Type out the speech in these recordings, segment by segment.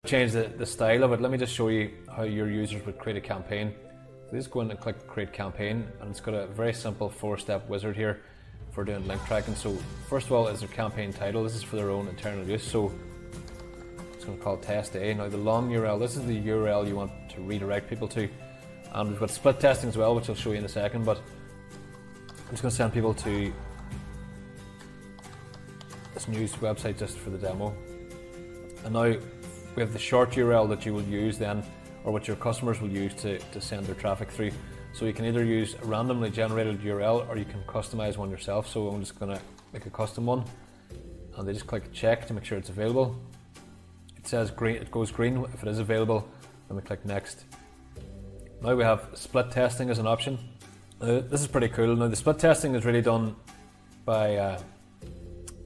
Change the style of it. Let me just show you how your users would create a campaign. So just go in and click create campaign, and it's got a very simple 4-step wizard here for doing link tracking. So first of all is their campaign title. This is for their own internal use. So it's going to call test A. Now the long URL, this is the URL you want to redirect people to. And we've got split testing as well, which I'll show you in a second, but I'm just going to send people to this news website just for the demo. And now we have the short URL that you will use then, or what your customers will use to send their traffic through. So you can either use a randomly generated URL or you can customize one yourself. So I'm just going to make a custom one, and they just click check to make sure it's available. It says green, it goes green if it is available, then we click next. Now we have split testing as an option. This is pretty cool. Now the split testing is really done by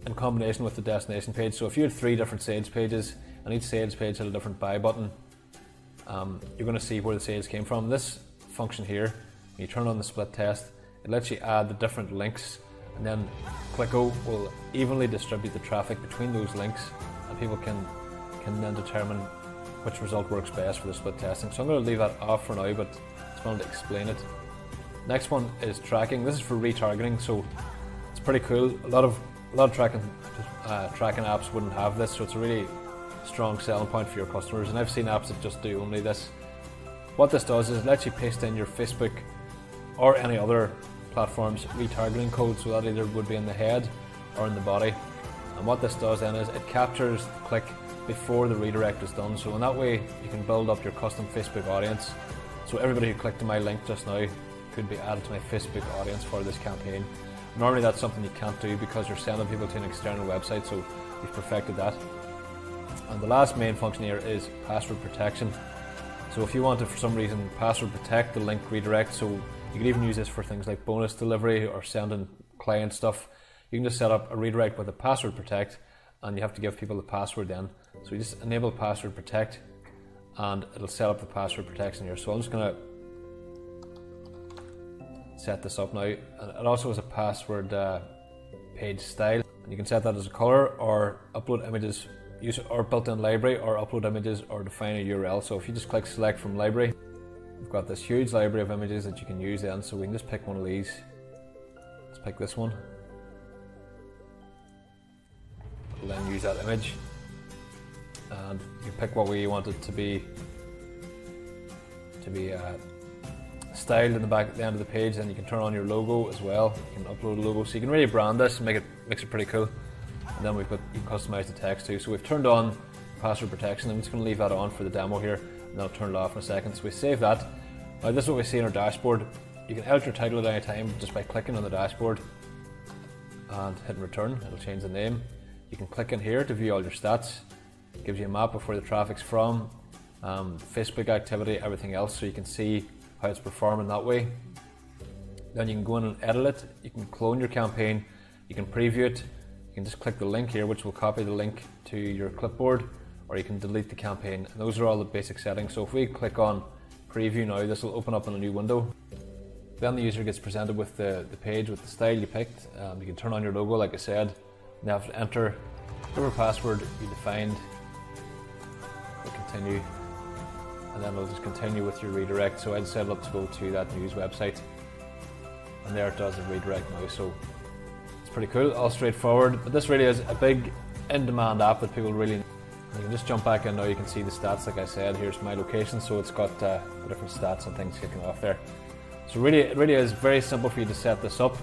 in combination with the destination page. So if you had 3 different sales pages and each sales page had a different buy button, you're going to see where the sales came from. This function here, when you turn on the split test, it lets you add the different links, and then Kliqqo will evenly distribute the traffic between those links, and people can then determine which result works best for the split testing. So I'm going to leave that off for now, but I just wanted to explain it. Next one is tracking. This is for retargeting, so it's pretty cool. A lot of tracking apps wouldn't have this, so it's a really strong selling point for your customers. And I've seen apps that just do only this. What this does is it lets you paste in your Facebook or any other platform's retargeting code, so that either would be in the head or in the body. And what this does then is it captures the click before the redirect is done. So in that way you can build up your custom Facebook audience. So everybody who clicked on my link just now could be added to my Facebook audience for this campaign. Normally that's something you can't do because you're sending people to an external website, so we've perfected that. And the last main function here is password protection. So if you want to, for some reason, password protect the link redirect, so you can even use this for things like bonus delivery or sending client stuff. You can just set up a redirect with a password protect, and you have to give people the password then. So you just enable password protect, and it'll set up the password protection here. So I'm just going to set this up now. It also has a password page style, and you can set that as a color or upload images, use our built-in library, or upload images, or define a URL. So if you just click select from library, we've got this huge library of images that you can use then. So we can just pick one of these. Let's pick this one. We'll then use that image, and you pick what way you want it to be styled in the back at the end of the page. Then you can turn on your logo as well. You can upload a logo, so you can really brand this and makes it pretty cool. And then you can customize the text too. So we've turned on password protection. I'm just going to leave that on for the demo here, and then I'll turn it off in a second. So we save that. Now this is what we see in our dashboard. You can edit your title at any time just by clicking on the dashboard and hitting return. It'll change the name. You can click in here to view all your stats. It gives you a map of where the traffic's from, Facebook activity, everything else, so you can see how it's performing that way. Then you can go in and edit it. You can clone your campaign. You can preview it. You can just click the link here, which will copy the link to your clipboard, or you can delete the campaign. And those are all the basic settings. So if we click on preview now, this will open up in a new window. Then the user gets presented with the page with the style you picked. You can turn on your logo, like I said. You have to enter whatever password you defined. We'll continue, and then we'll just continue with your redirect. So I'd set it up to go to that news website, and there it does a redirect now. So it's pretty cool, all straightforward. But this really is a big in-demand app that people really need. You can just jump back in now. You can see the stats. Like I said, here's my location, so it's got the different stats and things kicking off there. So really, it really is very simple for you to set this up.